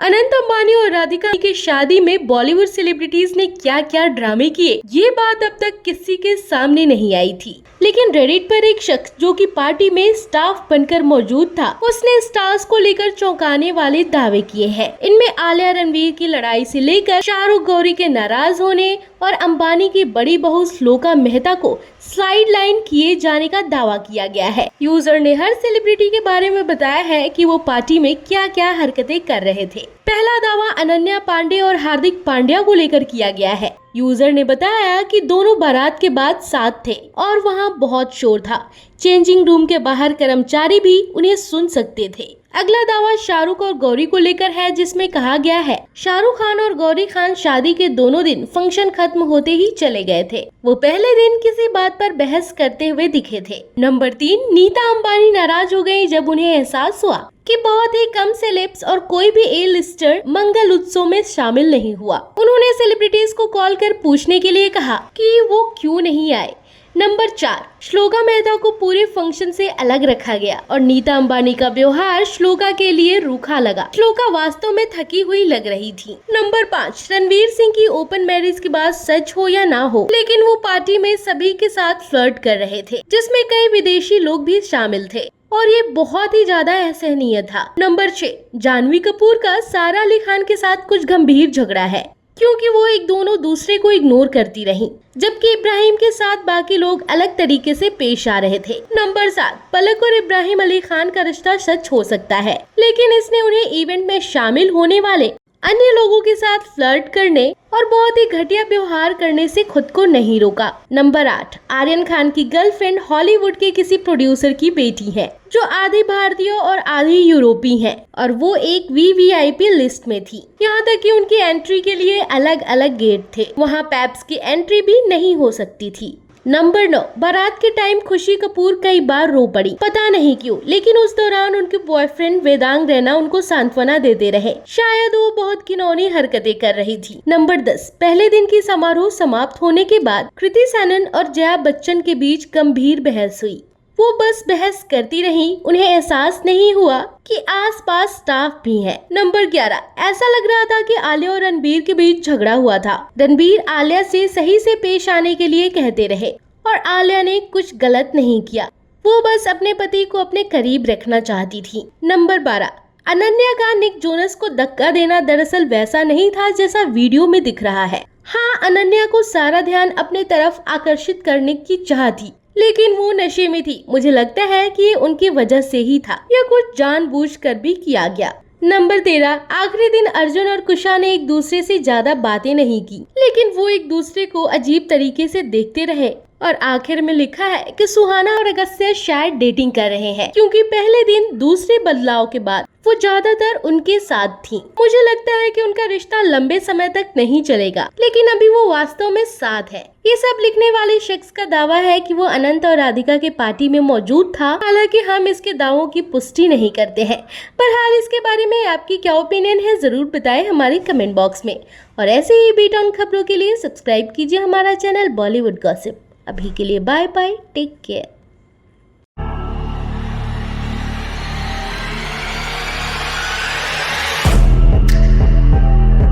अनंत अंबानी और राधिका की शादी में बॉलीवुड सेलिब्रिटीज ने क्या क्या ड्रामे किए, ये बात अब तक किसी के सामने नहीं आई थी। लेकिन रेडिट पर एक शख्स जो कि पार्टी में स्टाफ बनकर मौजूद था, उसने स्टार्स को लेकर चौंकाने वाले दावे किए हैं। इनमें आलिया रणवीर की लड़ाई से लेकर शाहरुख गौरी के नाराज होने और अंबानी की बड़ी बहू श्लोका मेहता को स्लाइड लाइन किए जाने का दावा किया गया है। यूजर ने हर सेलिब्रिटी के बारे में बताया है कि वो पार्टी में क्या क्या हरकतें कर रहे थे। पहला दावा अनन्या पांडे और हार्दिक पांड्या को लेकर किया गया है। यूजर ने बताया कि दोनों बारात के बाद साथ थे और वहां बहुत शोर था। चेंजिंग रूम के बाहर कर्मचारी भी उन्हें सुन सकते थे। अगला दावा शाहरुख और गौरी को लेकर है, जिसमें कहा गया है शाहरुख खान और गौरी खान शादी के दोनों दिन फंक्शन खत्म होते ही चले गए थे। वो पहले दिन किसी बात पर बहस करते हुए दिखे थे। नंबर 3, नीता अंबानी नाराज हो गयी जब उन्हें एहसास हुआ कि बहुत ही कम सेलेब्स और कोई भी ए लिस्टर मंगल उत्सव में शामिल नहीं हुआ। उन्होंने सेलिब्रिटीज को कॉल कर पूछने के लिए कहा कि वो क्यों नहीं आए। नंबर 4, श्लोका मेहता को पूरे फंक्शन से अलग रखा गया और नीता अंबानी का व्यवहार श्लोका के लिए रूखा लगा। श्लोका वास्तव में थकी हुई लग रही थी। नंबर 5, रणवीर सिंह की ओपन मैरिज की बात सच हो या ना हो, लेकिन वो पार्टी में सभी के साथ फ्लर्ट कर रहे थे, जिसमें कई विदेशी लोग भी शामिल थे और ये बहुत ही ज्यादा असहनीय था। नंबर 6, जानवी कपूर का सारा अली खान के साथ कुछ गंभीर झगड़ा है, क्योंकि वो दोनों दूसरे को इग्नोर करती रहीं, जबकि इब्राहिम के साथ बाकी लोग अलग तरीके से पेश आ रहे थे। नंबर 7, पलक और इब्राहिम अली खान का रिश्ता सच हो सकता है, लेकिन इसने उन्हें इवेंट में शामिल होने वाले अन्य लोगों के साथ फ्लर्ट करने और बहुत ही घटिया व्यवहार करने से खुद को नहीं रोका। नंबर 8, आर्यन खान की गर्लफ्रेंड हॉलीवुड के किसी प्रोड्यूसर की बेटी है, जो आधी भारतीय और आधी यूरोपीय है और वो एक VVIP लिस्ट में थी। यहाँ तक कि उनकी एंट्री के लिए अलग अलग गेट थे, वहाँ पैप्स की एंट्री भी नहीं हो सकती थी। नंबर 9, बारात के टाइम खुशी कपूर कई बार रो पड़ी, पता नहीं क्यों, लेकिन उस दौरान उनके बॉयफ्रेंड वेदांग रैना उनको सांत्वना देते रहे। शायद वो बहुत घिनौनी हरकतें कर रही थी। नंबर 10, पहले दिन की समारोह समाप्त होने के बाद कृति सैनन और जया बच्चन के बीच गंभीर बहस हुई। वो बस बहस करती रहीं, उन्हें एहसास नहीं हुआ कि आसपास स्टाफ भी है। नंबर 11, ऐसा लग रहा था कि आलिया और रणबीर के बीच झगड़ा हुआ था। रणबीर आलिया से सही से पेश आने के लिए कहते रहे और आलिया ने कुछ गलत नहीं किया, वो बस अपने पति को अपने करीब रखना चाहती थी। नंबर 12, अनन्या का निक जोनस को धक्का देना दरअसल वैसा नहीं था जैसा वीडियो में दिख रहा है। हाँ, अनन्या को सारा ध्यान अपने तरफ आकर्षित करने की चाह थी, लेकिन वो नशे में थी। मुझे लगता है कि ये उनकी वजह से ही था या कुछ जानबूझकर भी किया गया। नंबर 13, आखिरी दिन अर्जुन और कुशा ने एक दूसरे से ज्यादा बातें नहीं की, लेकिन वो एक दूसरे को अजीब तरीके से देखते रहे और आखिर में लिखा है कि सुहाना और अगस्त्य शायद डेटिंग कर रहे हैं, क्योंकि पहले दिन दूसरे बदलाव के बाद वो ज्यादातर उनके साथ थी। मुझे लगता है कि उनका रिश्ता लंबे समय तक नहीं चलेगा, लेकिन अभी वो वास्तव में साथ है। ये सब लिखने वाले शख्स का दावा है कि वो अनंत और राधिका के पार्टी में मौजूद था। हालांकि हम इसके दावों की पुष्टि नहीं करते हैं। बहरहाल इसके बारे में आपकी क्या ओपिनियन है, जरूर बताएं हमारे कमेंट बॉक्स में। और ऐसे ही बीट ऑन खबरों के लिए सब्सक्राइब कीजिए हमारा चैनल बॉलीवुड गॉसिप। अभी के लिए बाय बाय, टेक केयर।